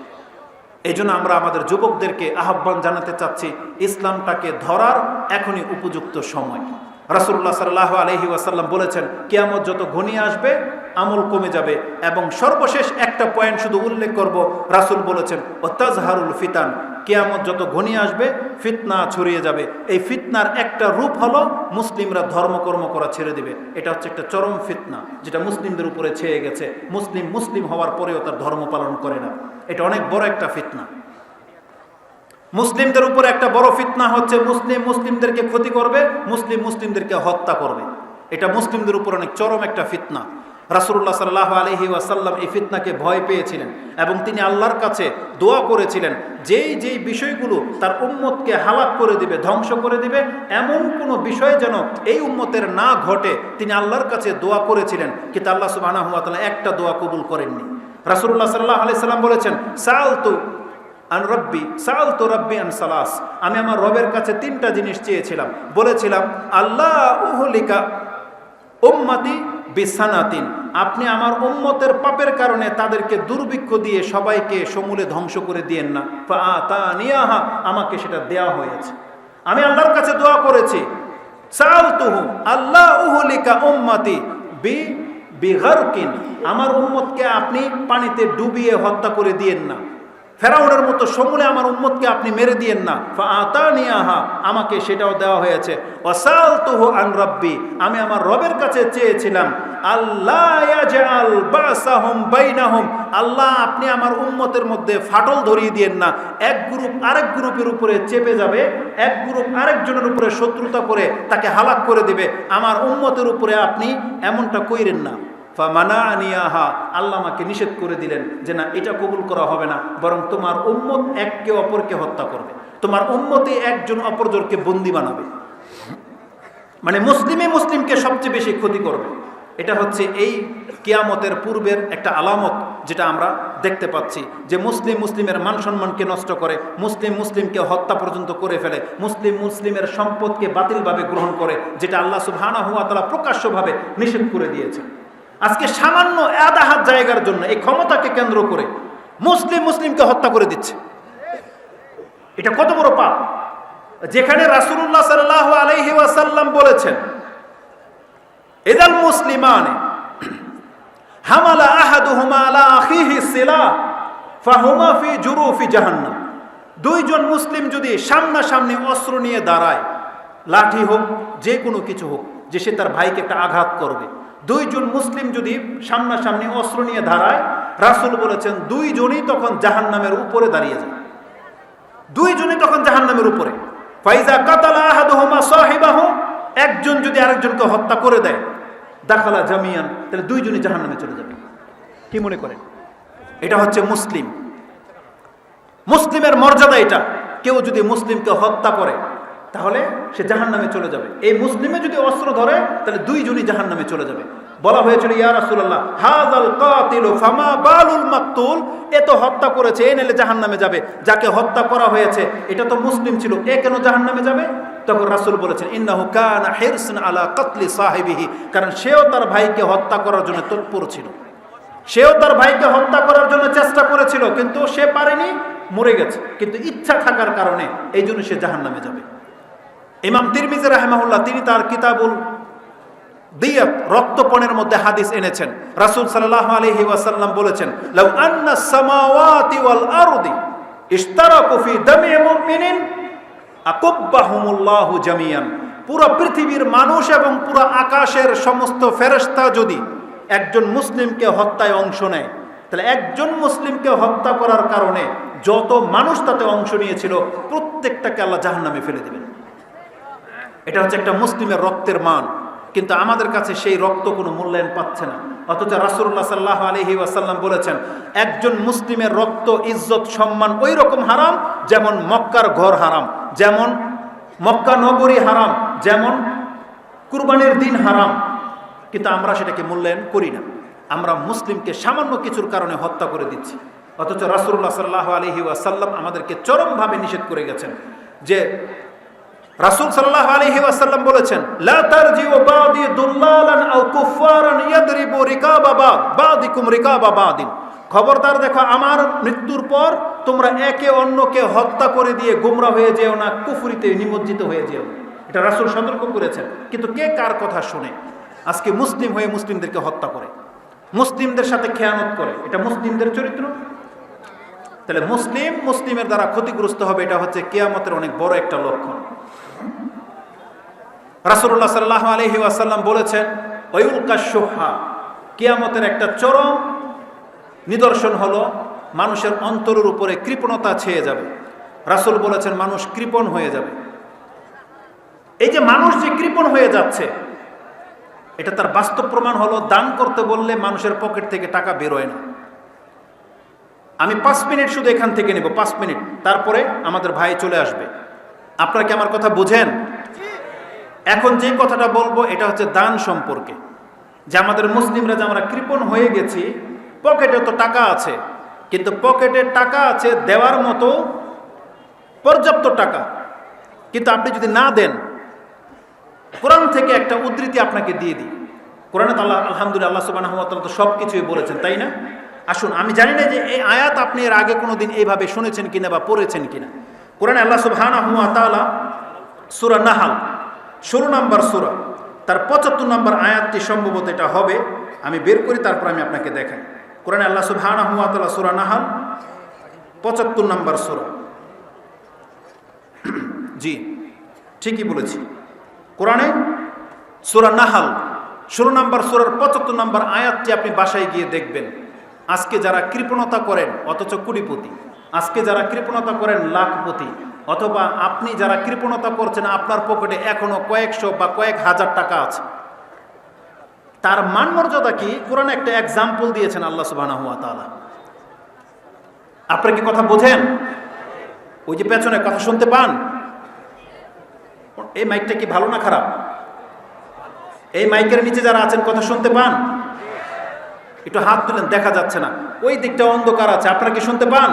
এই জন্য আমরা আমাদের যুবকদেরকে আহ্বান জানাতে চাচ্ছি ইসলামটাকে ধরার এখনই উপযুক্ত সময়। রাসূলুল্লাহ সাল্লাল্লাহু আলাইহি ওয়াসাল্লাম বলেছেন কিয়ামত যত ঘনিয়ে আসবে আমল কমে যাবে, এবং সর্বশেষ একটা পয়েন্ট শুধু উল্লেখ করব। রাসূল বলেছেন ওয়াতাজহারুল ফিতান, কিয়ামত যত ঘনিয়ে আসবে ফিতনা ছড়িয়ে যাবে। এই ফিতনার একটা রূপ হলো মুসলিমরা ধর্মকর্ম করা ছেড়ে দিবে। এটা হচ্ছে একটা চরম ফিতনা যেটা মুসলিমদের উপরে ছেয়ে গেছে। মুসলিম হওয়ার পরেও তার ধর্ম পালন করে না, এটা অনেক বড় একটা ফিতনা। মুসলিমদের উপরে একটা বড় ফিতনা হচ্ছে মুসলিমদেরকে ক্ষতি করবে, মুসলিমদেরকে হত্যা করবে। এটা মুসলিমদের উপর অনেক চরম একটা ফিতনা। রাসূলুল্লাহ সাল্লাল্লাহু আলাইহি ওয়াসাল্লাম এই ফিতনাকে ভয় পেয়েছিলেন এবং তিনি আল্লাহর কাছে দোয়া করেছিলেন যেই বিষয়গুলো তার উম্মতকে হালাক করে দিবে, ধ্বংস করে দিবে, এমন কোনো বিষয় যেন এই উম্মতের না ঘটে, তিনি আল্লাহর কাছে দোয়া করেছিলেন। কিন্তু আল্লাহ সুবহানাহু ওয়া তাআলা একটা দোয়া কবুল করেননি। রাসূলুল্লাহ সাল্লাল্লাহু আলাইহি সাল্লাম বলেছেন, সালতু রাব্বি আন সালাস, আমি আমার রবের কাছে তিনটা জিনিস চেয়েছিলাম, বলেছিলাম আল্লাহ উহলিকা উম্মতি বিসানাতিন, আপনি আমার উম্মতের পাপের কারণে তাদেরকে দুর্ভিক্ষ দিয়ে সবাইকে সমূলে ধ্বংস করে দিয়েন না। ফাআতানিয়াহা, আমাকে সেটা দেয়া হয়েছে। আমি আল্লাহর কাছে দোয়া করেছি, সালতুহু আল্লাহ উহলিকা উম্মতি বিগারকিন, আমার উম্মতকে আপনি পানিতে ডুবিয়ে হত্যা করে দিয়েন না, ফেরাউনের মতো সমূলে আমার উম্মতকে আপনি মেরে দিয়েন না। ফাআতানিয়াহা, আমাকে সেটাও দেওয়া হয়েছে। ওয়াসালতুহু আন রাব্বি, আমি আমার রবের কাছে চেয়েছিলাম আল্লাহ ইয়াজআল বাসাহুম বাইনাহুম, আল্লাহ আপনি আমার উম্মতের মধ্যে ফাটল ধরিয়ে দিয়েন না, এক গ্রুপ আরেক গ্রুপের উপরে চেপে যাবে, এক গ্রুপ আরেকজনের উপরে শত্রুতা করে তাকে হালাক করে দিবে, আমার উম্মতের উপরে আপনি এমনটা কইরেন না। ফামানানিয়াহা, আল্লাহ আমাকে নিষেধ করে দিলেন যে না, এটা কবুল করা হবে না, বরং তোমার উম্মত একে অপরকে হত্যা করবে, তোমার উম্মতে একজন অপরজনকে বন্দী বানাবে, মানে মুসলিমকে সবচেয়ে বেশি ক্ষতি করবে। এটা হচ্ছে এই কিয়ামতের পূর্বের একটা আলামত, যেটা আমরা দেখতে পাচ্ছি যে মুসলিমের মান সম্মানকে নষ্ট করে, মুসলিমকে হত্যা পর্যন্ত করে ফেলে, মুসলিমের সম্পদকে বাতিলভাবে গ্রহণ করে, যেটা আল্লাহ সুবহানাহু ওয়া তাআলা প্রকাশ্যভাবে নিষেধ করে দিয়েছে। আজকে সামান্য আধা হাত জায়গার জন্য এই ক্ষমতাকে কেন্দ্র করে মুসলিমকে হত্যা করে দিচ্ছে। এটা কত বড় পাপ, যেখানে রাসূলুল্লাহ সাল্লাল্লাহু আলাইহি ওয়াসাল্লাম বলেছেন ইদাল মুসলিমানে হামালা আহাদুহুমা আলা আখিহি সিলাহ ফাহুমা ফি জুরুফি জাহান্নাম, দুইজন মুসলিম যদি সামনাসামনি অস্ত্র নিয়ে দাঁড়ায়, লাঠি হোক যে কোনো কিছু হোক, যে সে তার ভাইকে একটা আঘাত করবে, দুইজন মুসলিম যদি সামনাসামনি অস্ত্র নিয়ে দাঁড়ায়, রাসূল বলেছেন দুইজনই তখন জাহান্নামের উপরে দাঁড়িয়ে যায়, দুইজনই তখন জাহান্নামের উপরে। ফাইজা কাতালা আহাদুহুমা সাহিবাহু, একজন যদি আরেকজনকে হত্যা করে দেয়, দাখালা জামিয়ান, তাহলে দুইজনই জাহান্নামে চলে যাবে। কি মনে করেন? এটা হচ্ছে মুসলিমের মর্যাদা এটা। কেউ যদি মুসলিমকে হত্যা করে তাহলে সে জাহান্নামে চলে যাবে। এই মুসলিমে যদি অস্ত্র ধরে তাহলে দুইজনই জাহান্নামে চলে যাবে। বলা হয়েছিল ইয়া রাসূলুল্লাহ হাযাল কাতিলু ফামা বালুল মাকতুল, এ তো হত্যা করেছে, এ নিলে জাহান্নামে যাবে, যাকে হত্যা করা হয়েছে এটা তো মুসলিম ছিল, এ কেন জাহান্নামে যাবে? তখন রাসূল বলেছেন ইন্নাহু কানা হিরসুন আলা কাতলি সাহিবিহি, কারণ সেও তার ভাইকে হত্যা করার জন্য তৎপর ছিল, সেও তার ভাইকে হত্যা করার জন্য চেষ্টা করেছিল, কিন্তু সে পারেনি, মরে গেছে, কিন্তু ইচ্ছা থাকার কারণে এই জন্য সে জাহান্নামে যাবে। ইমাম তিরমিজি রাহিমাহুল্লাহ তিনি তার কিতাবুল দিয়াত রক্তপণের মধ্যে হাদিস এনেছেন। রাসূল সাল্লাল্লাহু আলাইহি ওয়াসাল্লাম বলেছেন লাউ আন্নাস সামাওয়াতি ওয়াল আরদি ইশতারাকু ফি দামি মুমিনিন আকুব্বাহুমুল্লাহু জামিয়ান, পুরো পৃথিবীর মানুষ এবং পুরো আকাশের সমস্ত ফেরেশতা যদি একজন মুসলিমকে হত্যায় অংশ নেয়, তাহলে একজন মুসলিমকে হত্যা করার কারণে যত মানুষ তাতে অংশ নিয়েছিল প্রত্যেকটাকে আল্লাহ জাহান্নামে ফেলে দিবেন। এটা হচ্ছে একটা মুসলিমের রক্তের মান, কিন্তু আমাদের কাছে সেই রক্ত কোনো মূল্যায়ন পাচ্ছে না। অথচ রাসূলুল্লাহ সাল্লাল্লাহু আলাইহি ওয়াসাল্লাম বলেছেন একজন মুসলিমের রক্ত, ইজ্জত, সম্মান ওই রকম হারাম যেমন মক্কার ঘর হারাম, যেমন মক্কা নগরী হারাম, যেমন কুরবানির দিন হারাম, কিন্তু আমরা সেটাকে মূল্যায়ন করি না। আমরা মুসলিমকে সামান্য কিছুর কারণে হত্যা করে দিচ্ছি। অথচ রাসূলুল্লাহ সাল্লাল্লাহু আলাইহি ওয়াসাল্লাম আমাদেরকে চরমভাবে নিষেধ করে গেছেন। যে রাসূল সাল্লাল্লাহু আলাইহি ওয়াসাল্লাম বলেছেন লা তারজিউ বাদি দুল্লালান আও কুফারান ইয়াদরিবু রিকাবা বাদিকুম রিকাবা বাদিন, খবরদার দেখো আমার মৃত্যুর পর তোমরা একে অন্যকে হত্যা করে দিয়ে গোমরা হয়ে যেও না, কুফরিতে নিমজ্জিত হয়ে যেও। এটা রাসূল সতর্ক করেছেন, কিন্তু কে কার কথা শুনে? আজকে মুসলিম হয়ে মুসলিমদেরকে হত্যা করে, মুসলিমদের সাথে খেয়ানত করে, এটা মুসলিমদের চরিত্র? তাহলে মুসলিমের দ্বারা ক্ষতিগ্রস্ত হবে, এটা হচ্ছে কিয়ামতের অনেক বড় একটা লক্ষণ। রাসূলুল্লাহ সাল্লাল্লাহু আলাইহি ওয়াসাল্লাম বলেছেন ওয়ায়ুলকা শুহা, কিয়ামতের একটা চরম নিদর্শন হলো মানুষের অন্তরের উপরে কৃপণতা ছেয়ে যাবে। রাসূল বলেছেন মানুষ কৃপণ হয়ে যাবে। এই যে মানুষ যে কৃপণ হয়ে যাচ্ছে, এটা তার বাস্তব প্রমাণ হলো দান করতে বললে মানুষের পকেট থেকে টাকা বেরোয় না। আমি 5 মিনিট শুধু এখান থেকে নেব, 5 মিনিট, তারপরে আমাদের ভাই চলে আসবে। আপনারা কি আমার কথা বুঝেন? এখন যে কথাটা বলবো এটা হচ্ছে দান সম্পর্কে, যে আমাদের মুসলিমরা যে আমরা কৃপণ হয়ে গেছি, পকেটে তো টাকা আছে, কিন্তু পকেটে টাকা আছে দেওয়ার মতো পর্যাপ্ত টাকা, কিন্তু আপনি যদি না দেন। কোরআন থেকে একটা উদ্ধৃতি আপনাকে দিয়ে দিই। কোরআনে তো আল্লাহ আলহামদুলিল্লাহ আল্লাহ সুবহানাহু ওয়া তাআলা তো সব কিছুই বলেছেন, তাই না? আসুন, আমি জানি না যে এই আয়াত আপনি এর আগে কোনোদিন এইভাবে শুনেছেন কিনা বা পড়েছেন কিনা। কোরআনে আল্লাহ সুবহানাহু ওয়া তাআলা সূরা নাহাল 16 নম্বর সূরা, তার 75 নম্বর আয়াতটি সম্ভবত এটা হবে, আমি বের করি তারপর আমি আপনাকে দেখাই। কোরআনে আল্লাহ সুবহানাহু ওয়া তাআলা সূরা নাহাল 75 নম্বর সূরা। জি, ঠিকই বলেছি। কোরআনে সূরা নাহাল 16 নম্বর সূরার 75 নম্বর আয়াতটি আপনি বাসায় গিয়ে দেখবেন। আজকে যারা কৃপণতা করেন অথচ কোটিপতি, আজকে যারা কৃপণতা করেন লাখপতি, অথবা আপনি যারা কৃপণতা করছেন আপনার পকেটে এখনো কয়েকশো বা কয়েক হাজার টাকা আছে, তার মান মর্যাদা কি? কোরআনে একটা এক্সাম্পল দিয়েছেন আল্লাহ সুবহানাহু ওয়া তাআলা। আপনারা কি কথা বোঝেন? ওই যে পেছনে কথা শুনতে পান? এই মাইকটা কি ভালো না খারাপ? এই মাইকের নিচে যারা আছেন কথা শুনতে পান? একটু হাত তুলেন, দেখা যাচ্ছে না, ওই দিকটা অন্ধকার আছে। আপনারা কি শুনতে পান?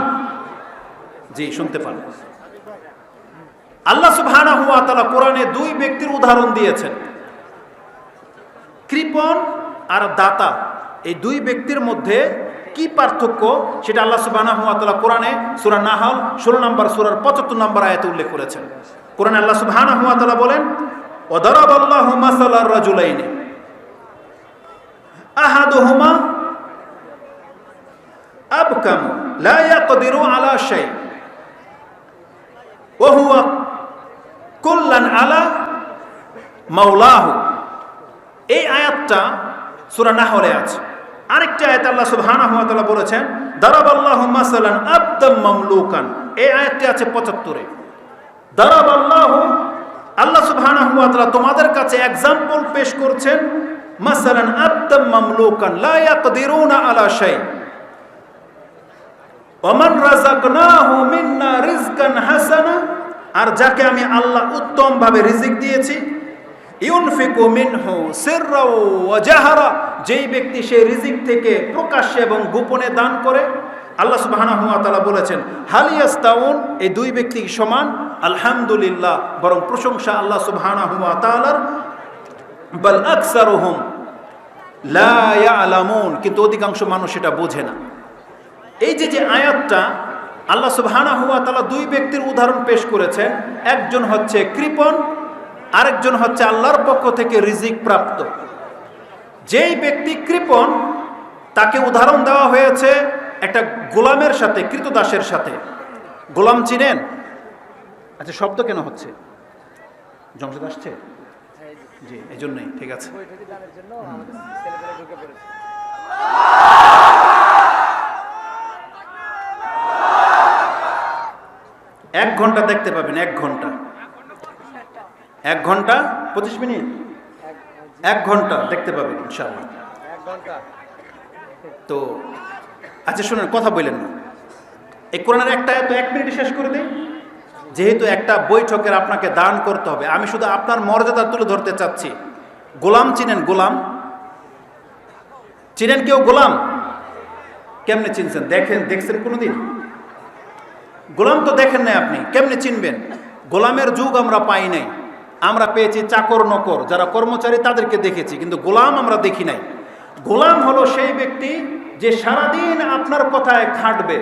জি, শুনতে পান। আল্লাহ সুবহানাহু ওয়া তাআলা কোরআনে 2 ব্যক্তির উদাহরণ দিয়েছেন, কৃপণ আর দাতা। এই 2 ব্যক্তির মধ্যে কি পার্থক্য সেটা আল্লাহ সুবহানাহু ওয়া তাআলা কোরআনে সূরা নাহল 16 নম্বর সূরার 75 নম্বর আয়াতে উল্লেখ করেছেন। কোরআনে আল্লাহ সুবহানাহু ওয়া তাআলা বলেন, ওয়াদারাবাল্লাহু মাসালার রাজুলাইনি আহাদুহুমা আবকাম লা ইয়াকদিরু আলা শাই ওয়া হুয়া কুল্লান আলা মাওলাহু। এই আয়াতটা সূরা নাহলে আছে। আরেকটা আয়াতে আল্লাহ সুবহানাহু ওয়া তাআলা বলেছেন, দারাবাল্লাহু মাসালান আবদাম মামলুকান। এই আয়াতটি আছে 75-এ। দারাবাল্লাহু, আল্লাহ সুবহানাহু ওয়া তাআলা তোমাদের কাছে এক্সাম্পল পেশ করছেন, মাসালান আবদাম মামলুকান লা ইয়াকদিরুনা আলা শাই ওয়া মান রাযাকনাহু মিন্না রিজকান হাসানা, আর যাকে আমি আল্লাহ উত্তম ভাবে রিজিক দিয়েছি, ইউনফিকু মিনহু সিররা ওয়া জাহরা, যেই ব্যক্তি সেই রিজিক থেকে প্রকাশ্যে এবং গোপনে দান করে। আল্লাহ সুবহানাহু ওয়া তাআলা বলেছেন, হাল ইয়াস্তাউন, এই 2 ব্যক্তি সমান? আলহামদুলিল্লাহ, বরং প্রশংসা আল্লাহ সুবহানাহু ওয়া তাআলার। বাল আকসারুহুম লা ইয়ালামুন, কিন্তু অধিকাংশ মানুষ এটা বোঝে না। এই যে আয়াতটা আল্লাহ সুবহানাহু ওয়া তাআলা 2 ব্যক্তির উদাহরণ পেশ করেছেন, একজন হচ্ছে কৃপণ, আরেকজন হচ্ছে আল্লাহর পক্ষ থেকে রিজিক প্রাপ্ত। যেই ব্যক্তি কৃপণ তাকে উদাহরণ দেওয়া হয়েছে একটা গোলামের সাথে, কৃতদাসের সাথে। গোলাম চিনেন? আচ্ছা, শব্দ কেন হচ্ছে? জমশেদ আসছে? জি, এই জন্যই। ঠিক আছে, 1 ঘন্টা দেখতে পাবেন, 1 ঘন্টা 25 মিনিট, 1 ঘন্টা দেখতে পাবেন ইনশাআল্লাহ। তো আচ্ছা শুনেন, কথা বললেন না। এই কোরআনের একটা আয়াত 1 মিনিটে শেষ করে দেই। যেহেতু একটা বৈঠকের আপনাকে দান করতে হবে, আমি শুধু আপনার মর্যাদা তুলে ধরতে চাচ্ছি। গোলাম চিনেন? গোলাম চিনেন? কেউ গোলাম? কেমনে চিনছেন? দেখছেন কোনোদিন? গোলাম তো দেখেন নাই, আপনি কেমনে চিনবেন? গোলামের যুগ আমরা পাই নাই, আমরা পেয়েছি চাকর নকর, যারা কর্মচারী তাদেরকে দেখেছি, কিন্তু গোলাম আমরা দেখি নাই। গোলাম হলো সেই ব্যক্তি যে সারাদিন আপনার কথায় খাটবে,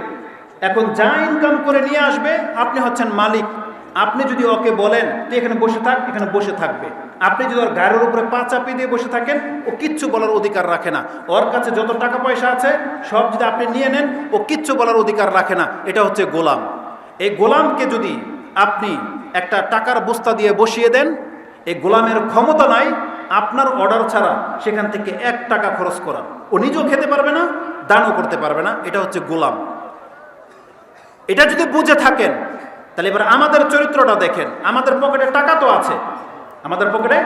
এখন যা ইনকাম করে নিয়ে আসবে, আপনি হচ্ছেন মালিক। আপনি যদি ওকে বলেন তুই এখানে বসে থাক, এখানে বসে থাকবে। আপনি যদি ওর গায়ের উপরে পা চাপিয়ে দিয়ে বসে থাকেন, ও কিচ্ছু বলার অধিকার রাখে না। ওর কাছে যত টাকা পয়সা আছে সব যদি আপনি নিয়ে নেন, ও কিচ্ছু বলার অধিকার রাখে না। এটা হচ্ছে গোলাম। এই গোলামকে যদি আপনি একটা টাকার বস্তা দিয়ে বসিয়ে দেন, এই গোলামের ক্ষমতা নাই আপনার অর্ডার ছাড়া সেখান থেকে 1 টাকা খরচ করা। ও নিজেও খেতে পারবে না, দানও করতে পারবে না। এটা হচ্ছে গোলাম। এটা যদি বুঝে থাকেন তাহলে এবার আমাদের চরিত্রটা দেখেন, আমাদের পকেটে টাকা তো আছে, আমাদের পকেটে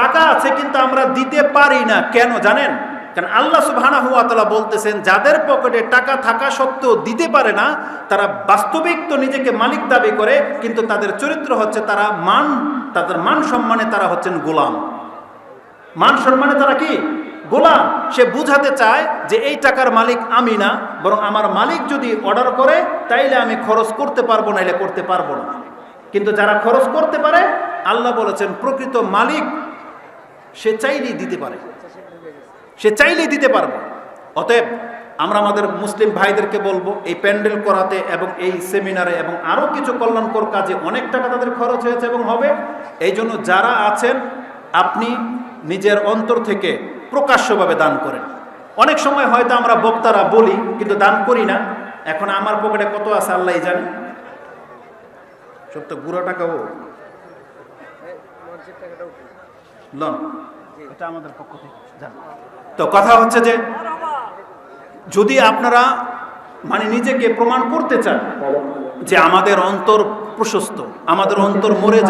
টাকা আছে, কিন্তু আমরা দিতে পারি না। কেন জানেন? কারণ আল্লাহ সুবহানাহু ওয়া তাআলা বলতেছেন, যাদের পকেটে টাকা থাকা সত্ত্বেও দিতে পারে না, তারা বাস্তবিক তো নিজেকে মালিক দাবি করে, কিন্তু তাদের চরিত্র হচ্ছে তাদের মান সম্মানে তারা হচ্ছেন গোলাম। মান সম্মানে তারা কি? গোলাম। সে বুঝাতে চায় যে এই টাকার মালিক আমি না, বরং আমার মালিক যদি অর্ডার করে তাইলে আমি খরচ করতে পারবো, নাইলে করতে পারবো না। কিন্তু যারা খরচ করতে পারে, আল্লাহ বলেছেন প্রকৃত মালিক সে চাইলেই দিতে পারে, সে চাইলেই দিতে পারবে। অতএব আমরা আমাদের মুসলিম ভাইদেরকে বলবো, এই প্যান্ডেল করাতে এবং এই সেমিনারে এবং আরও কিছু কল্যাণকর কাজে অনেক টাকা তাদের খরচ হয়েছে এবং হবে। এই জন্য যারা আছেন, আপনি নিজের অন্তর থেকে প্রকাশ্যভাবে দান করেন। অনেক সময় হয়তো আমরা বক্তারা বলি কিন্তু দান করি না। এখন আমার পকেটে কত আছে আল্লাহই জানে, সব তো গুঁড়ো টাকাও লন, এটা আমাদের পক্ষ থেকে জান। তো কথা হচ্ছে যে যদি আপনারা নিজেকে প্রমাণ করতে চান যে আমাদের অন্তর প্রশস্ত, আমাদের অন্তর মরে যায়